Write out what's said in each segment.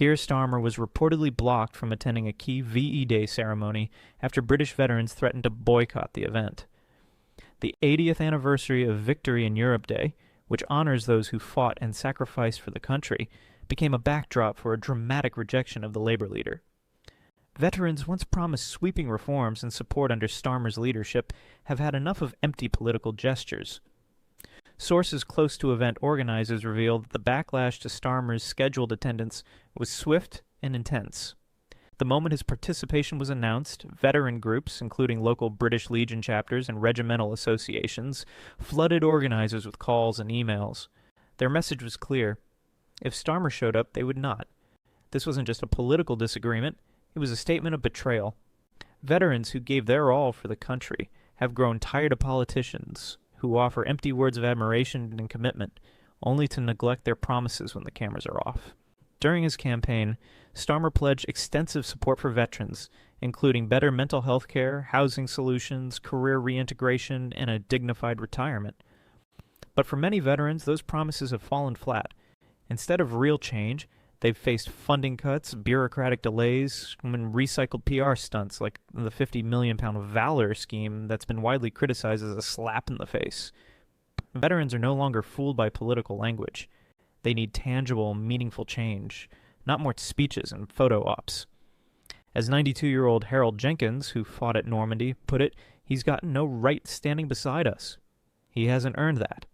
Keir Starmer was reportedly blocked from attending a key VE Day ceremony after British veterans threatened to boycott the event. The 80th anniversary of Victory in Europe Day, which honors those who fought and sacrificed for the country, became a backdrop for a dramatic rejection of the Labour leader. Veterans, once promised sweeping reforms and support under Starmer's leadership, have had enough of empty political gestures. Sources close to event organizers revealed that the backlash to Starmer's scheduled attendance was swift and intense. The moment his participation was announced, veteran groups, including local British Legion chapters and regimental associations, flooded organizers with calls and emails. Their message was clear. If Starmer showed up, they would not. This wasn't just a political disagreement, it was a statement of betrayal. Veterans who gave their all for the country have grown tired of politicians who offer empty words of admiration and commitment, only to neglect their promises when the cameras are off. During his campaign, Starmer pledged extensive support for veterans, including better mental health care, housing solutions, career reintegration, and a dignified retirement. But for many veterans, those promises have fallen flat. Instead of real change, they've faced funding cuts, bureaucratic delays, and recycled PR stunts like the £50 million Valor scheme that's been widely criticized as a slap in the face. Veterans are no longer fooled by political language. They need tangible, meaningful change, not more speeches and photo ops. As 92-year-old Harold Jenkins, who fought at Normandy, put it, he's got no right standing beside us. He hasn't earned that.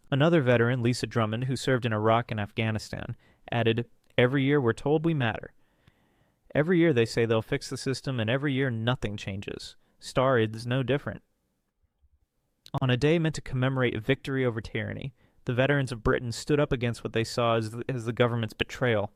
Another veteran, Lisa Drummond, who served in Iraq and Afghanistan, added, "Every year we're told we matter. Every year they say they'll fix the system, and every year nothing changes. Star is no different." On a day meant to commemorate victory over tyranny, the veterans of Britain stood up against what they saw as the government's betrayal.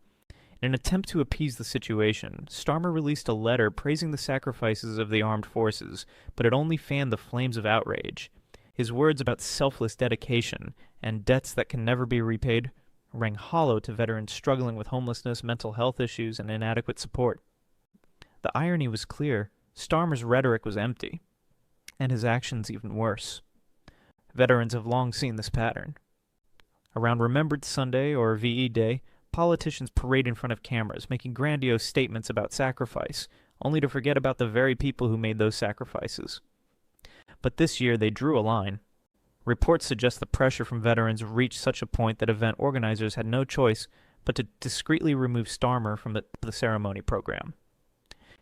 In an attempt to appease the situation, Starmer released a letter praising the sacrifices of the armed forces, but it only fanned the flames of outrage. His words about selfless dedication and debts that can never be repaid rang hollow to veterans struggling with homelessness, mental health issues, and inadequate support. The irony was clear. Starmer's rhetoric was empty, and his actions even worse. Veterans have long seen this pattern. Around Remembrance Sunday or VE Day, politicians parade in front of cameras, making grandiose statements about sacrifice, only to forget about the very people who made those sacrifices. But this year they drew a line. Reports suggest the pressure from veterans reached such a point that event organizers had no choice but to discreetly remove Starmer from the ceremony program.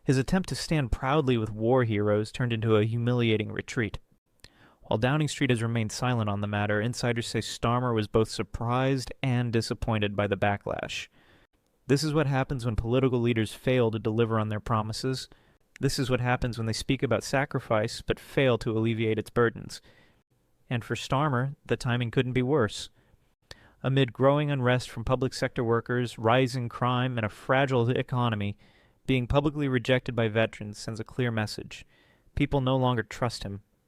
His attempt to stand proudly with war heroes turned into a humiliating retreat. While Downing Street has remained silent on the matter, insiders say Starmer was both surprised and disappointed by the backlash. This is what happens when political leaders fail to deliver on their promises. This is what happens when they speak about sacrifice but fail to alleviate its burdens. And for Starmer, the timing couldn't be worse. Amid growing unrest from public sector workers, rising crime, and a fragile economy, being publicly rejected by veterans sends a clear message. People no longer trust him.